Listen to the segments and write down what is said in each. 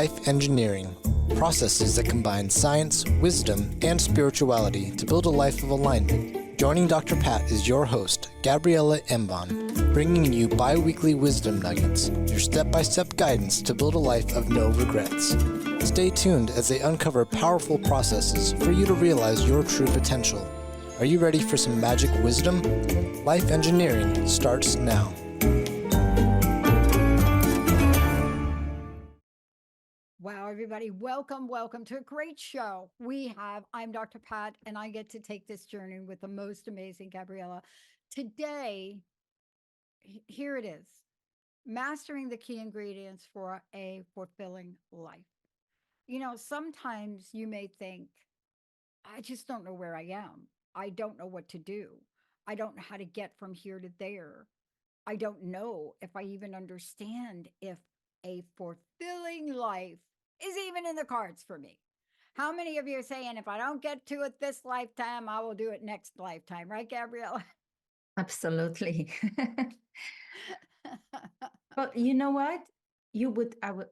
life engineering, processes that combine science, wisdom, and spirituality to build a life of alignment. Joining Dr. Pat is your host, Gabriela Embon, bringing you bi-weekly wisdom nuggets, your step-by-step guidance to build a life of no regrets. Stay tuned as they uncover powerful processes for you to realize your true potential. Are you ready for some magic wisdom? Life engineering starts now. Wow, everybody, welcome to a great show. I'm Dr. Pat, and I get to take this journey with the most amazing Gabriela. Today, here it is, mastering the key ingredients for a fulfilling life. You know, sometimes you may think, I just don't know where I am. I don't know what to do. I don't know how to get from here to there. I don't know if I even understand if a fulfilling life is even in the cards for me. How many of you are saying, if I don't get to it this lifetime, I will do it next lifetime, right, Gabriela? Absolutely. But you know what?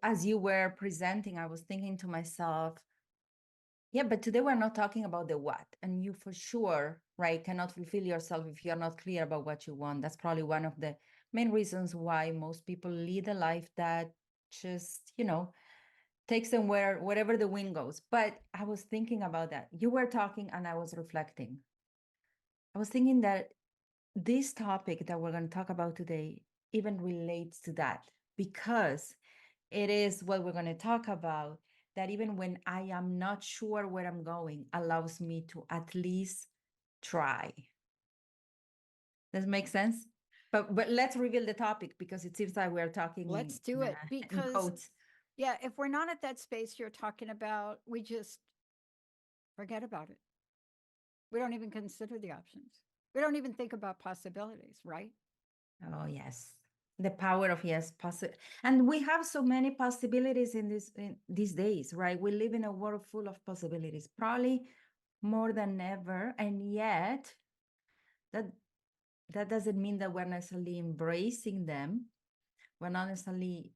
As you were presenting, I was thinking to myself, yeah, but today we're not talking about the what. And you for sure, right, cannot fulfill yourself if you're not clear about what you want. That's probably one of the main reasons why most people lead a life that just, takes them wherever the wind goes. But I was thinking about that. You were talking and I was reflecting. I was thinking that this topic that we're going to talk about today even relates to that, because it is what we're going to talk about, that even when I am not sure where I'm going, allows me to at least try. Does it make sense? But let's reveal the topic, because it seems like we're talking Let's do it, in because quotes. yeah, if we're not at that space you're talking about, we just forget about it. We don't even consider the options. We don't even think about possibilities, right? Oh, yes. The power of yes, and we have so many possibilities in these days, right? We live in a world full of possibilities, probably more than ever, and yet that doesn't mean that we're necessarily embracing them. We're not necessarily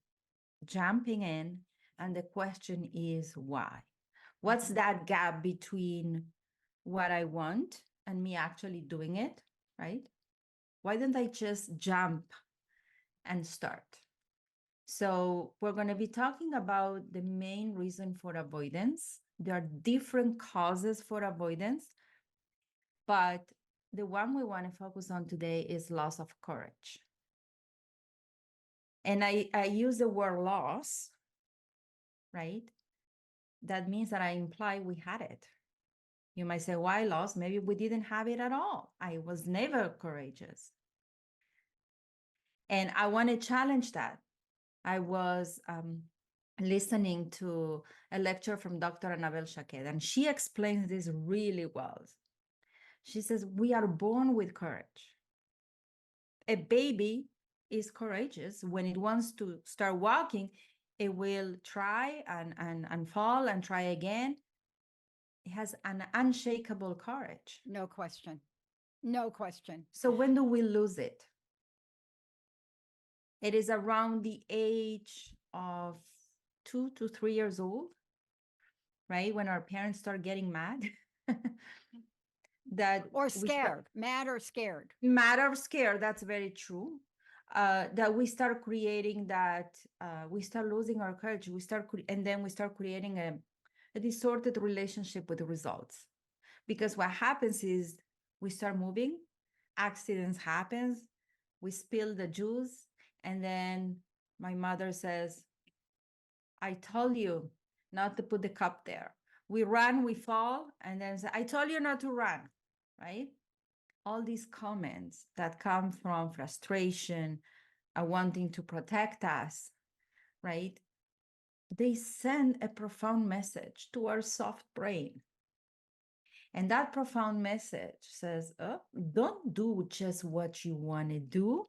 jumping in, and the question is why? What's that gap between what I want and me actually doing it, right? Why don't I just jump and start? So we're going to be talking about the main reason for avoidance. There are different causes for avoidance, but the one we want to focus on today is loss of courage. And I use the word loss, right? That means that I imply we had it. You might say, why loss? Maybe we didn't have it at all. I was never courageous. And I want to challenge that. I was listening to a lecture from Dr. Annabelle Shaked, and she explains this really well. She says, we are born with courage. A baby is courageous. When it wants to start walking, it will try and fall and try again. It has an unshakable courage. No question. No question. So when do we lose it? It is around the age of 2 to 3 years old, right? When our parents start getting mad. Or scared, mad or scared. Mad or scared, that's very true. That we start creating that, we start losing our courage. And then we start creating a distorted relationship with the results. Because what happens is we start moving, accidents happens, we spill the juice, and then my mother says, I told you not to put the cup there. We run, we fall, and then say, I told you not to run, right? All these comments that come from frustration, wanting to protect us, right? They send a profound message to our soft brain. And that profound message says, oh, don't do just what you want to do,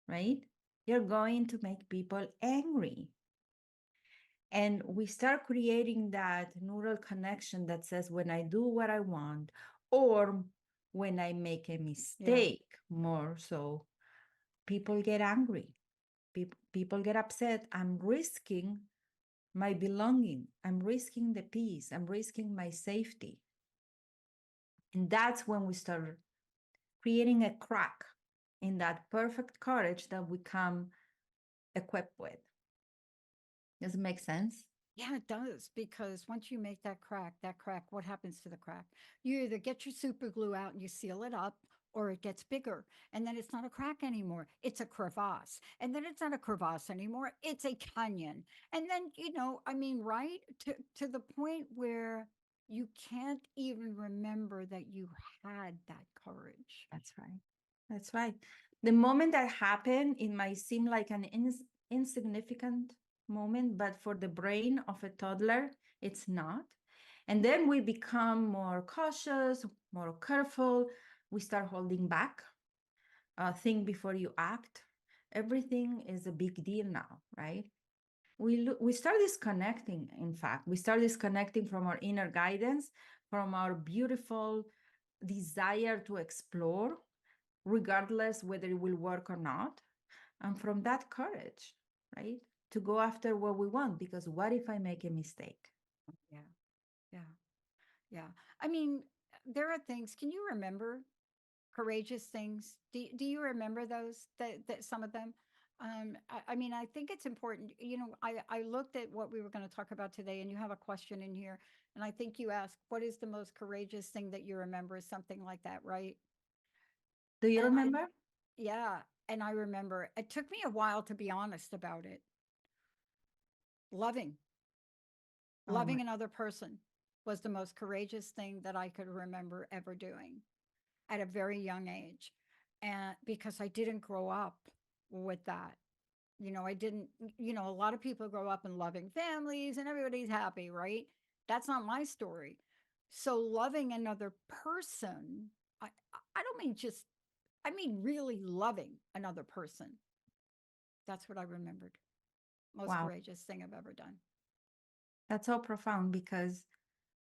right? You're going to make people angry. And we start creating that neural connection that says, when I do what I want, or when I make a mistake, more so, people get angry. People get upset. I'm risking my belonging. I'm risking the peace. I'm risking my safety. And that's when we start creating a crack in that perfect courage that we come equipped with. Does it make sense? Yeah, it does. Because once you make that crack, what happens to the crack? You either get your super glue out and you seal it up, or it gets bigger. And then it's not a crack anymore. It's a crevasse. And then it's not a crevasse anymore. It's a canyon. And then, I mean, right? To the point where you can't even remember that you had that courage. That's right. That's right. The moment that happened, it might seem like an insignificant moment, but for the brain of a toddler, it's not. And then we become more cautious, more careful. We start holding back. Think before you act. Everything is a big deal now, right? We start disconnecting. In fact, we start disconnecting from our inner guidance, from our beautiful desire to explore, regardless whether it will work or not, and from that courage, right, to go after what we want. Because what if I make a mistake? Yeah. Yeah. Yeah. I mean, there are things, can you remember courageous things? Do you remember those, that some of them? I mean, I think it's important. I looked at what we were going to talk about today, and you have a question in here. And I think you asked, what is the most courageous thing that you remember? Something like that, right? Do you And remember? yeah. And I remember it took me a while to be honest about it. Loving, Oh my, loving another person was the most courageous thing that I could remember ever doing at a very young age. And because I didn't grow up with that. I didn't, a lot of people grow up in loving families and everybody's happy, right? That's not my story. So loving another person, I, I don't mean just, I mean really loving another person. That's what I remembered. Most wow, courageous thing I've ever done. that's so profound, because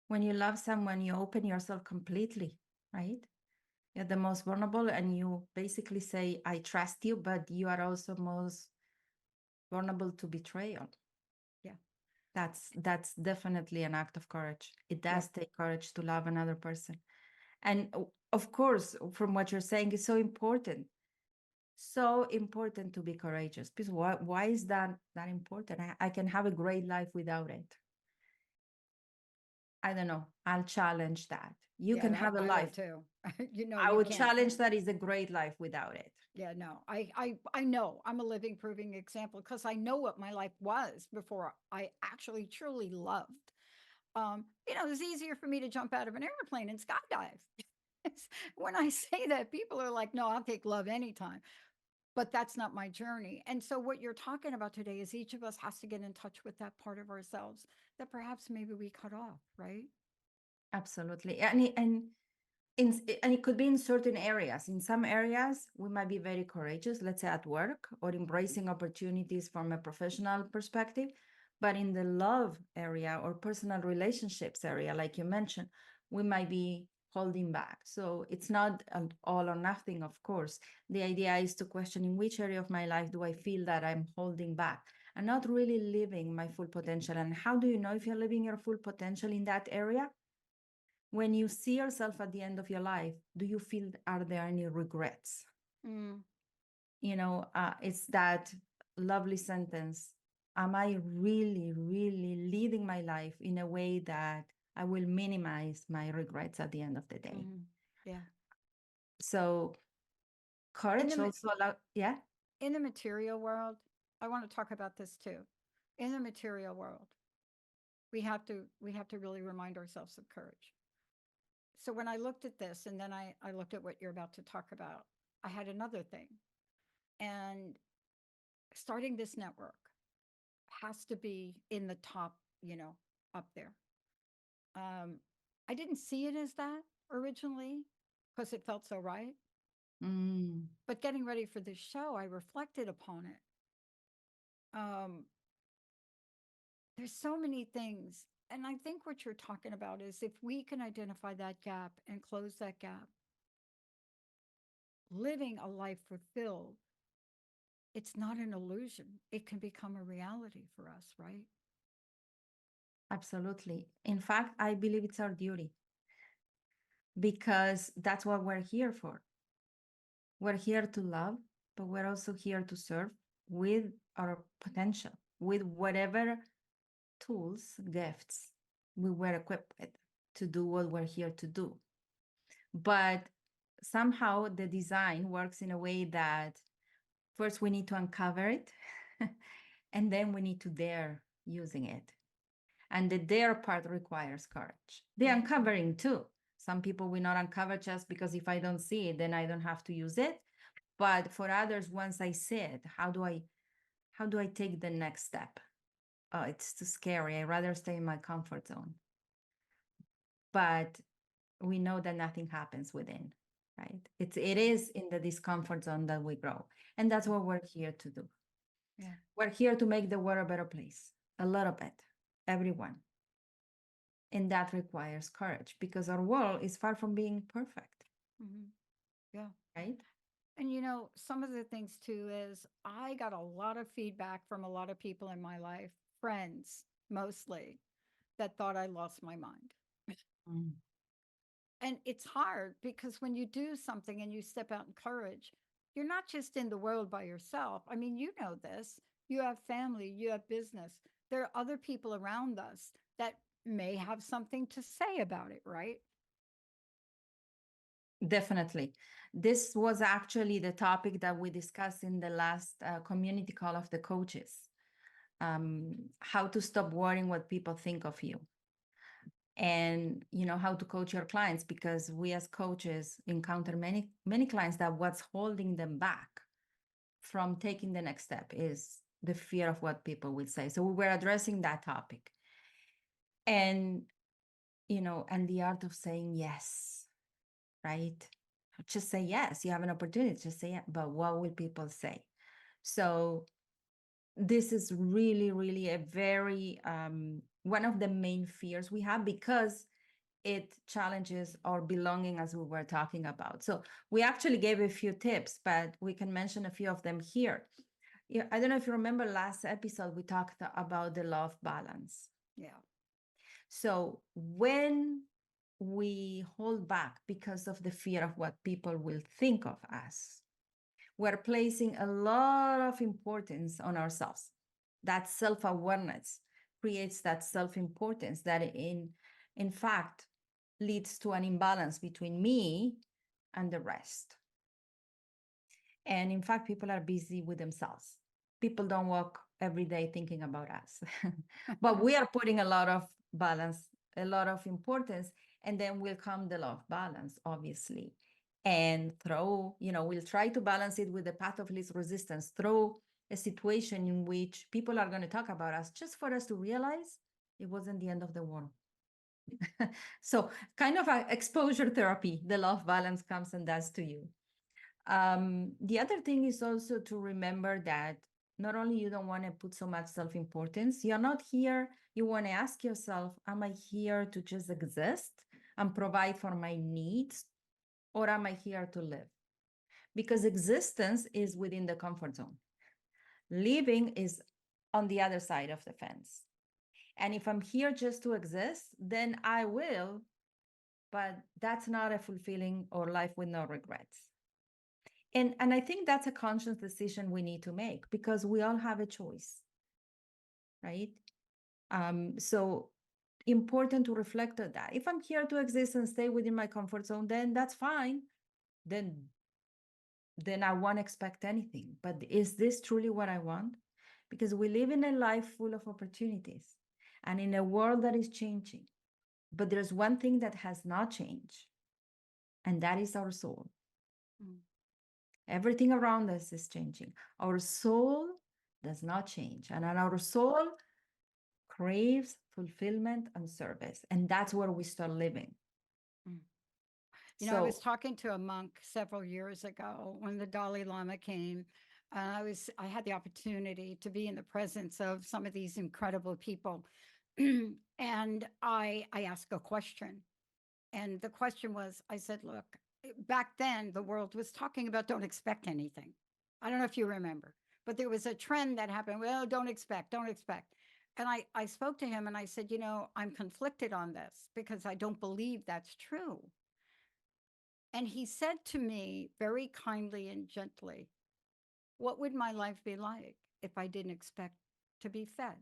when you love someone, you open yourself completely, right? You're the most vulnerable, and you basically say, I trust you, but you are also most vulnerable to betrayal. Yeah. That's definitely an act of courage. It Yeah. does take courage to love another person. And of course, from what you're saying, is so important to be courageous. Because why is that important? I can have a great life without it. I don't know. I'll challenge that. You can Yeah, have a I life. would too. I You would can't. challenge that is a great life without it. Yeah, no, I know I'm a living, proving example because I know what my life was before I actually truly loved. It was easier for me to jump out of an airplane and skydive. When I say that, people are like, no, I'll take love anytime. But that's not my journey. And so, what you're talking about today is each of us has to get in touch with that part of ourselves that perhaps maybe we cut off, right? Absolutely. And it could be in certain areas. In some areas, we might be very courageous, let's say at work, or embracing opportunities from a professional perspective. But in the love area or personal relationships area, like you mentioned, we might be holding back. So it's not an all or nothing, of course. The idea is to question, in which area of my life do I feel that I'm holding back and not really living my full potential? And how do you know if you're living your full potential in that area? When you see yourself at the end of your life, do you feel, are there any regrets? Mm, It's that lovely sentence. Am I really, really leading my life in a way that I will minimize my regrets at the end of the day? mhm. Yeah. So In courage the also allow, yeah. in the material world, I want to talk about this too. In the material world, we have to really remind ourselves of courage. So when I looked at this and then I looked at what you're about to talk about, I had another thing. And starting this network has to be in the top, up there. Um, I didn't see it as that originally because it felt so right. Mm, But getting ready for this show, I reflected upon it. Um, there's so many things. And I think what you're talking about is if we can identify that gap and close that gap, living a life fulfilled, it's not an illusion. It can become a reality for us, right? Absolutely. In fact, I believe it's our duty because that's what we're here for. We're here to love, but we're also here to serve with our potential, with whatever tools, gifts we were equipped with to do what we're here to do. But somehow the design works in a way that first we need to uncover it and then we need to dare using it. And the dare part requires courage. The uncovering too. Some people will not uncover just because if I don't see it, then I don't have to use it. But for others, once I see it, how do I take the next step? Oh, it's too scary. I'd rather stay in my comfort zone. But we know that nothing happens within, right? It is in the discomfort zone that we grow. And that's what we're here to do. Yeah. We're here to make the world a better place, a little bit, everyone. And that requires courage because our world is far from being perfect, Yeah. right? And you know, some of the things too is I got a lot of feedback from a lot of people in my life, friends mostly, that thought I lost my mind. Mm. And it's hard because when you do something and you step out in courage, you're not just in the world by yourself. I mean, you know this. You have family, you have business. There are other people around us that may have something to say about it, right? Definitely. This was actually the topic that we discussed in the last community call of the coaches. How to stop worrying what people think of you. And how to coach your clients, because we as coaches encounter many clients that what's holding them back from taking the next step is the fear of what people will say. So we were addressing that topic. And and the art of saying yes, right? Just say yes. You have an opportunity, just say yes. But what will people say? So this is really, really a very one of the main fears we have, because it challenges our belonging, as we were talking about. So we actually gave a few tips, but we can mention a few of them here. Yeah, I don't know if you remember last episode, we talked about the love balance. Yeah. So when we hold back because of the fear of what people will think of us, we're placing a lot of importance on ourselves. That self-awareness creates that self-importance that in fact leads to an imbalance between me and the rest. And in fact, people are busy with themselves. People don't walk every day thinking about us. But we are putting a lot of balance, a lot of importance, and then will come the love balance, obviously. And we'll try to balance it with the path of least resistance through a situation in which people are going to talk about us, just for us to realize it wasn't the end of the world. So kind of a exposure therapy, the love balance comes and does to you. The other thing is also to remember that not only you don't want to put so much self-importance, you're not here, you want to ask yourself, am I here to just exist and provide for my needs, or am I here to live? Because existence is within the comfort zone. Living is on the other side of the fence. And if I'm here just to exist, then I will, but that's not a fulfilling or life with no regrets. And I think that's a conscious decision we need to make, because we all have a choice, right? So important to reflect on that. If I'm here to exist and stay within my comfort zone, then that's fine. Then I won't expect anything. But is this truly what I want? Because we live in a life full of opportunities and in a world that is changing. But there's one thing that has not changed, and that is our soul. Everything around us is changing. Our soul does not change. And our soul craves fulfillment and service. And that's where we start living. You know, I was talking to a monk several years ago when the Dalai Lama came. I had the opportunity to be in the presence of some of these incredible people. And I asked a question. And the question was, I said, look, back then the world was talking about don't expect anything. I don't know if you remember, but there was a trend that happened. Well, don't expect. And I spoke to him and I said, I'm conflicted on this because I don't believe that's true. And he said to me very kindly and gently, what would my life be like if I didn't expect to be fed?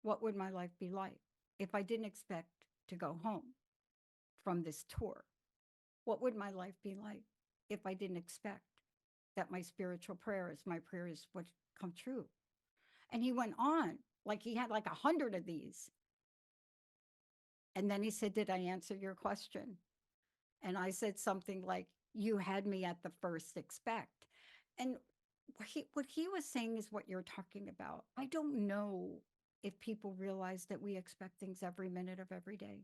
What would my life be like if I didn't expect to go home from this tour? What would my life be like if I didn't expect that my spiritual prayers, my prayers would come true? And he went on like he had like 100 of these. And then he said, did I answer your question? And I said something like, you had me at the first expect. And what he was saying is what you're talking about. I don't know if people realize that we expect things every minute of every day.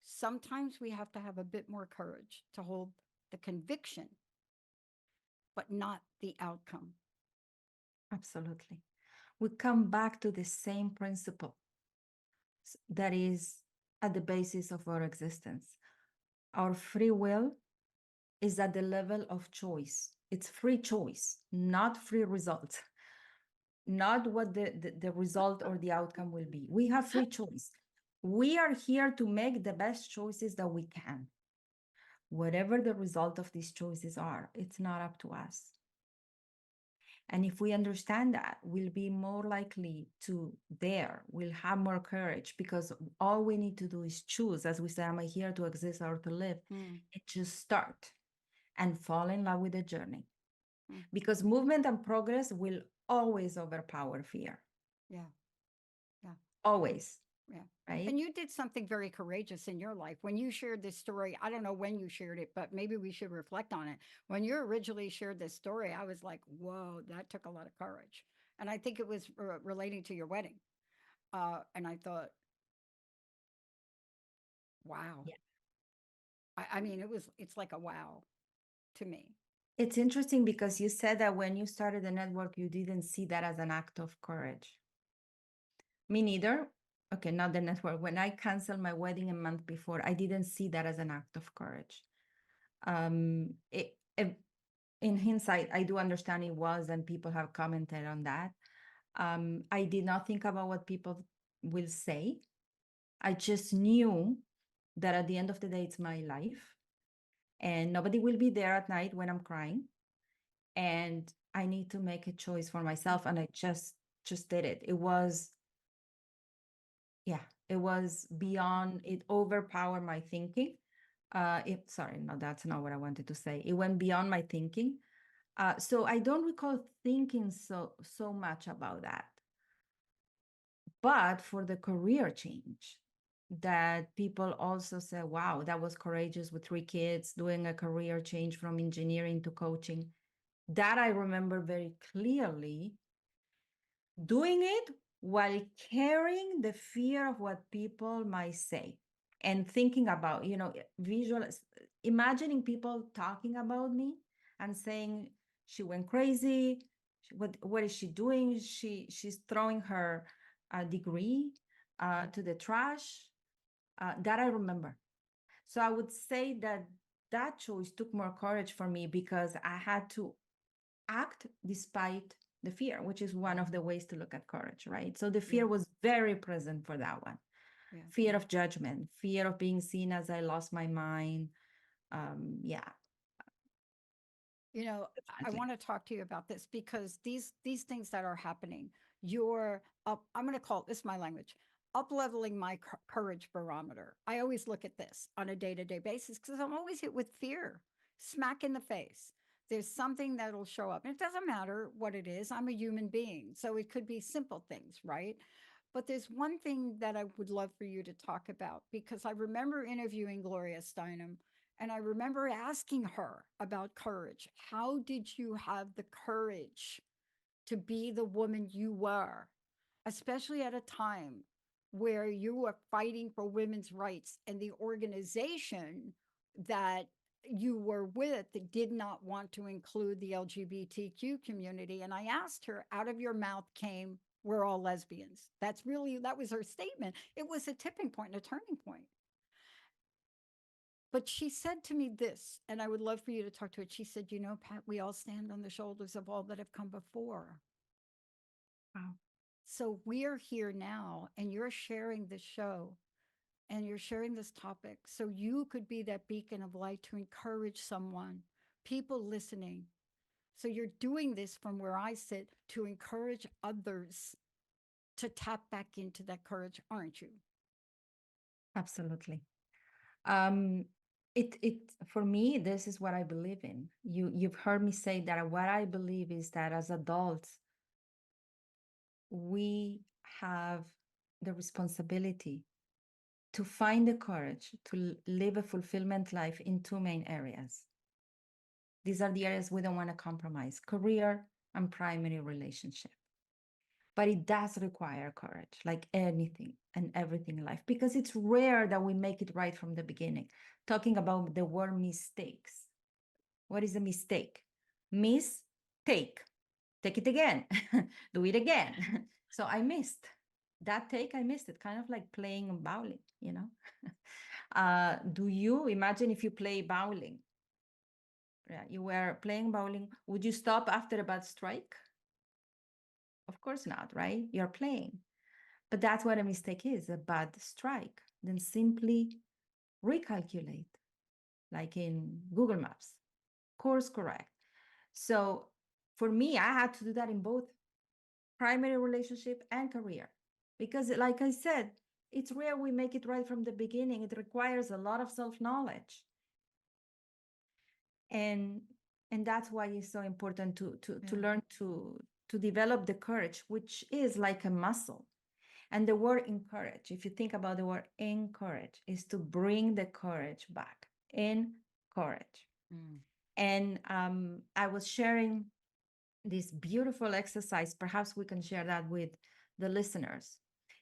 Sometimes we have to have a bit more courage to hold the conviction, but not the outcome. Absolutely. We come back to the same principle that is at the basis of our existence. Our free will is at the level of choice. It's free choice, not free result, not what the result or the outcome will be. We have free choice. We are here to make the best choices that we can. Whatever the result of these choices are, it's not up to us. And if we understand that, we'll be more likely to dare, we'll have more courage, because all we need to do is choose, as we say, am I here to exist or to live? And just start and fall in love with the journey. Because movement and progress will always overpower fear. Yeah. Yeah. Always. Yeah. Right. And you did something very courageous in your life. When you shared this story, I don't know when you shared it, but maybe we should reflect on it. When you originally shared this story, I was like, whoa, that took a lot of courage. And I think it was relating to your wedding. And I thought, wow. Yeah. I mean, it's like a wow to me. It's interesting because you said that when you started the network, you didn't see that as an act of courage. Me neither. Okay, not the network. When I canceled my wedding a month before, I didn't see that as an act of courage. In hindsight, I do understand it was, and people have commented on that. I did not think about what people will say. I just knew that at the end of the day, it's my life, and nobody will be there at night when I'm crying. And I need to make a choice for myself, and I just did it. It was beyond, it overpowered my thinking. Sorry, no, that's not what I wanted to say. It went beyond my thinking. So I don't recall thinking so much about that. But for the career change, that people also say, wow, that was courageous with 3 kids, doing a career change from engineering to coaching. That I remember very clearly, doing it while carrying the fear of what people might say, and thinking about, imagining people talking about me and saying, she went crazy. What is she doing? She's throwing her degree to the trash. That I remember. So I would say that choice took more courage for me, because I had to act despite the fear, which is one of the ways to look at courage, right? So the fear was very present for that one. Yeah. Fear of judgment, fear of being seen as I lost my mind. Yeah. I want to talk to you about this because these things that are happening, you're up, I'm going to call this my language, up leveling my courage barometer. I always look at this on a day-to-day basis because I'm always hit with fear, smack in the face. There's something that'll show up. And it doesn't matter what it is. I'm a human being. So it could be simple things, right? But there's one thing that I would love for you to talk about, because I remember interviewing Gloria Steinem, and I remember asking her about courage. How did you have the courage to be the woman you were, especially at a time where you were fighting for women's rights and the organization that you were with did not want to include the LGBTQ community? And I asked her, out of your mouth came, we're all lesbians. That was her statement. It was a tipping point, a turning point. But she said to me this, and I would love for you to talk to it. She said, Pat, we all stand on the shoulders of all that have come before. Wow. So we're here now, and you're sharing the show and you're sharing this topic so you could be that beacon of light to encourage someone, people listening. So you're doing this from where I sit to encourage others to tap back into that courage, aren't you? Absolutely. Um, it for me, this is what I believe in. You've heard me say that what I believe is that as adults, we have the responsibility to find the courage to live a fulfillment life in two main areas. These are the areas we don't want to compromise: career and primary relationship. But it does require courage, like anything and everything in life, because it's rare that we make it right from the beginning. Talking about the word mistakes. What is a mistake? Mistake. Take it again. Do it again. So I missed that take. I missed it. Kind of like playing bowling, you know? Do you imagine if you play bowling? Yeah, you were playing bowling. Would you stop after a bad strike? Of course not, right? You're playing. But that's what a mistake is, a bad strike. Then simply recalculate, like in Google Maps, course correct. So for me, I had to do that in both primary relationship and career. Because, like I said, it's rare we make it right from the beginning. It requires a lot of self-knowledge. And that's why it's so important to learn to develop the courage, which is like a muscle. And the word encourage, if you think about the word encourage, is to bring the courage back. Encourage. And I was sharing this beautiful exercise. Perhaps we can share that with the listeners.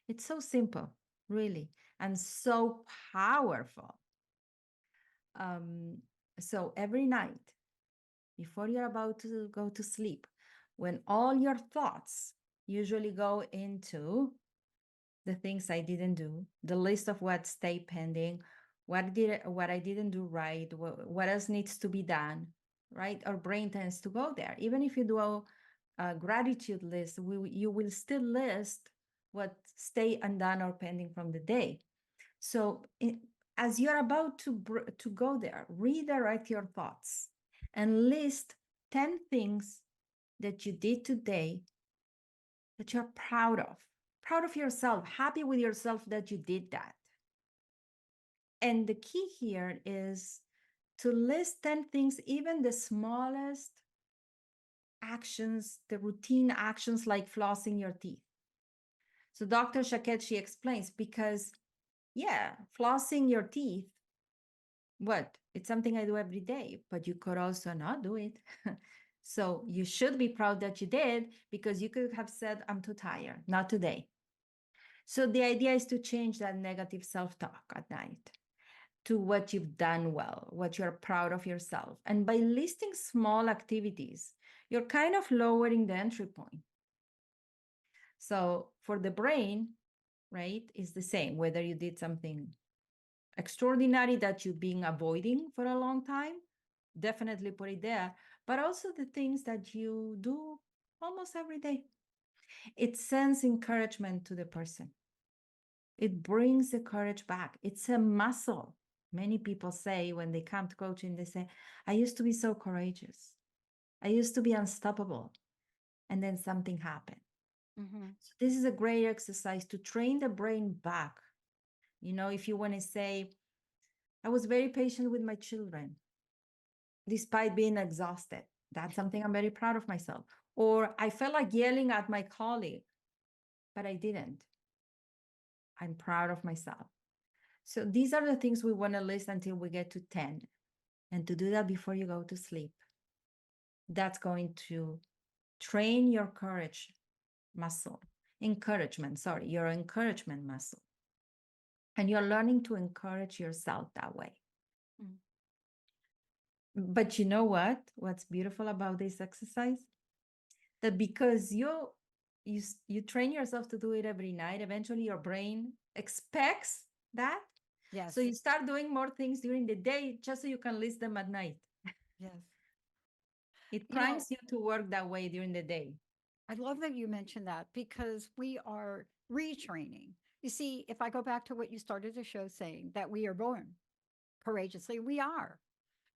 It's so simple, really, and so powerful. So every night, before you're about to go to sleep, when all your thoughts usually go into the things I didn't do, the list of what stay pending, what I didn't do right, what else needs to be done, right? Our brain tends to go there. Even if you do a gratitude list, you will still list what stay undone or pending from the day. So as you're about to go there, redirect your thoughts and list 10 things that you did today that you're proud of yourself, happy with yourself that you did that. And the key here is to list 10 things, even the smallest actions, the routine actions like flossing your teeth. So Dr. Shaket, she explains, because yeah, flossing your teeth, what? It's something I do every day, but you could also not do it. So you should be proud that you did, because you could have said, I'm too tired, not today. So the idea is to change that negative self-talk at night to what you've done well, what you're proud of yourself. And by listing small activities, you're kind of lowering the entry point. So for the brain, right, is the same, whether you did something extraordinary that you've been avoiding for a long time, definitely put it there, but also the things that you do almost every day. It sends encouragement to the person. It brings the courage back. It's a muscle. Many people say when they come to coaching, they say, I used to be so courageous. I used to be unstoppable. And then something happened. So this is a great exercise to train the brain back. You know, if you want to say, I was very patient with my children, despite being exhausted. That's something I'm very proud of myself. Or I felt like yelling at my colleague, but I didn't. I'm proud of myself. So these are the things we want to list until we get to 10. And to do that before you go to sleep. That's going to train your courage muscle. Your encouragement muscle. And you're learning to encourage yourself that way. But you know what? What's beautiful about this exercise? That because you train yourself to do it every night, eventually your brain expects that. Yes. So you start doing more things during the day just so you can list them at night. Yes. It primes you to work that way during the day. I love that you mentioned that because we are retraining. You see, if I go back to what you started the show saying, that we are born courageously, we are.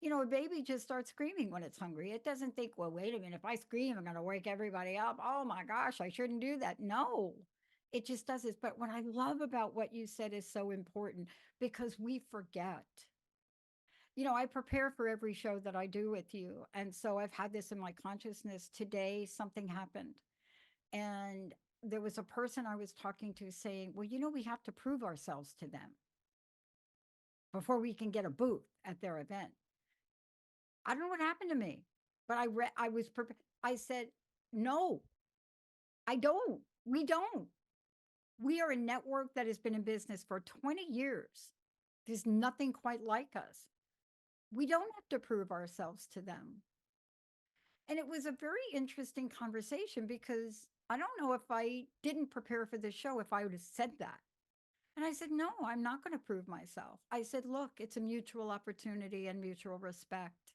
You know, a baby just starts screaming when it's hungry. It doesn't think, well, wait a minute, if I scream, I'm going to wake everybody up. Oh my gosh, I shouldn't do that. No, it just does this. But what I love about what you said is so important because we forget. You know, I prepare for every show that I do with you. And so I've had this in my consciousness. Today, something happened. And there was a person I was talking to saying, well, you know, we have to prove ourselves to them before we can get a booth at their event. I don't know what happened to me, but I was prepared. I said, no, I don't. We don't. We are a network that has been in business for 20 years. There's nothing quite like us. We don't have to prove ourselves to them. And it was a very interesting conversation because I don't know if I didn't prepare for the show, if I would have said that. And I said, no, I'm not going to prove myself. I said, look, it's a mutual opportunity and mutual respect.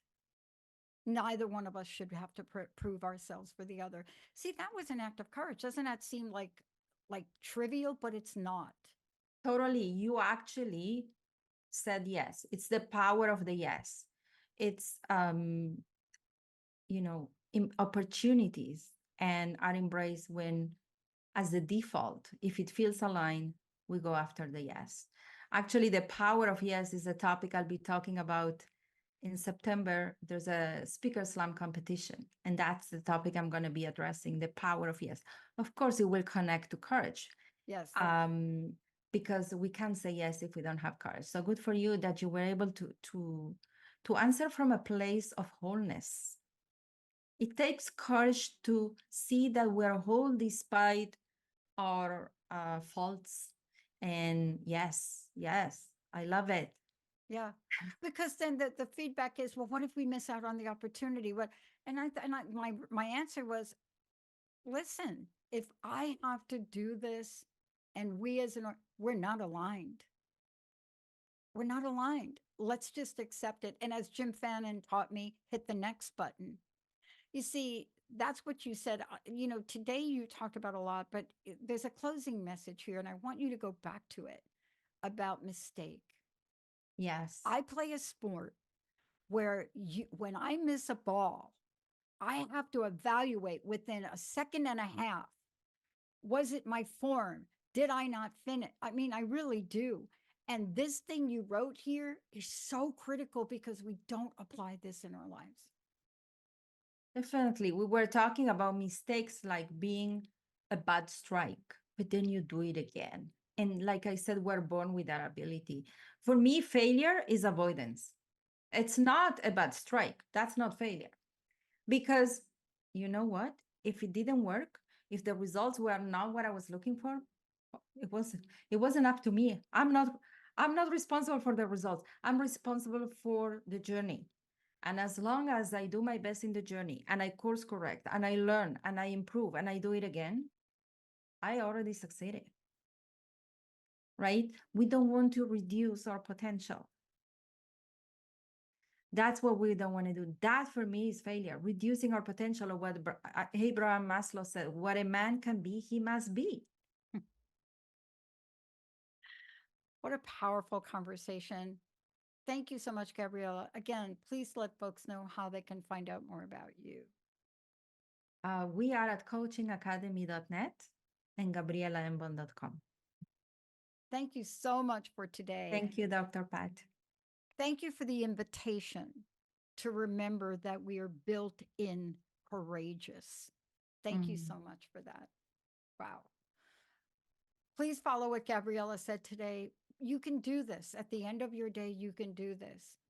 Neither one of us should have to prove ourselves for the other. See, that was an act of courage. Doesn't that seem like trivial? But it's not. Totally. You actually said yes. It's the power of the yes. It's opportunities and are embraced when, as the default, if it feels aligned, we go after the yes. Actually, the power of yes is a topic I'll be talking about in September. There's a speaker slam competition, and that's the topic I'm going to be addressing, the power of yes. Of course, it will connect to courage. Yes. Because we can't say yes if we don't have courage. So good for you that you were able to answer from a place of wholeness. It takes courage to see that we're whole despite our faults. And yes, I love it. Yeah, because then the feedback is, well, what if we miss out on the opportunity? My answer was, listen, if I have to do this, and we're not aligned. We're not aligned. Let's just accept it. And as Jim Fannin taught me, hit the next button. You see, that's what you said. You know, today you talked about a lot, but there's a closing message here, and I want you to go back to it about mistake. Yes. I play a sport where when I miss a ball, I have to evaluate within a second and a half. Was it my form? Did I not finish? I mean, I really do. And this thing you wrote here is so critical because we don't apply this in our lives. Definitely. We were talking about mistakes like being a bad strike, but then you do it again. And like I said, we're born with that ability. For me, failure is avoidance. It's not a bad strike. That's not failure. Because you know what? If it didn't work, if the results were not what I was looking for, it wasn't up to me. I'm not responsible for the results. I'm responsible for the journey. And as long as I do my best in the journey and I course correct and I learn and I improve and I do it again, I already succeeded. Right? We don't want to reduce our potential. That's what we don't want to do. That for me is failure, reducing our potential of what Abraham Maslow said, what a man can be, he must be. What a powerful conversation. Thank you so much, Gabriela. Again, please let folks know how they can find out more about you. We are at coachingacademy.net and GabrielaEmbon.com. Thank you so much for today. Thank you, Dr. Pat. Thank you for the invitation to remember that we are built in courageous. Thank you so much for that. Wow. Please follow what Gabriela said today. You can do this. At the end of your day, you can do this.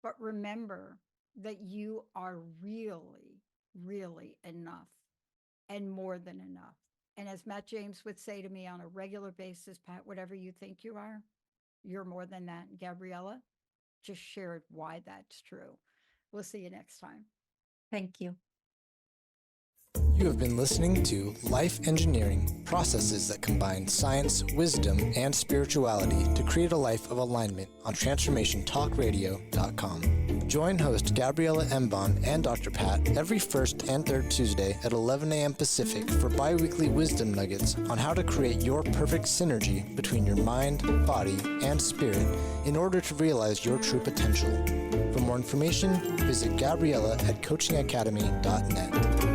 But remember that you are really, really enough and more than enough. And as Matt James would say to me on a regular basis, Pat, whatever you think you are, you're more than that. And Gabriela just shared why that's true. We'll see you next time. Thank you. You have been listening to Life Engineering, processes that combine science, wisdom, and spirituality to create a life of alignment on TransformationTalkRadio.com. Join host Gabriela Embon and Dr. Pat every first and third Tuesday at 11 a.m. Pacific for bi-weekly wisdom nuggets on how to create your perfect synergy between your mind, body, and spirit in order to realize your true potential. For more information, visit Gabriela at coachingacademy.net.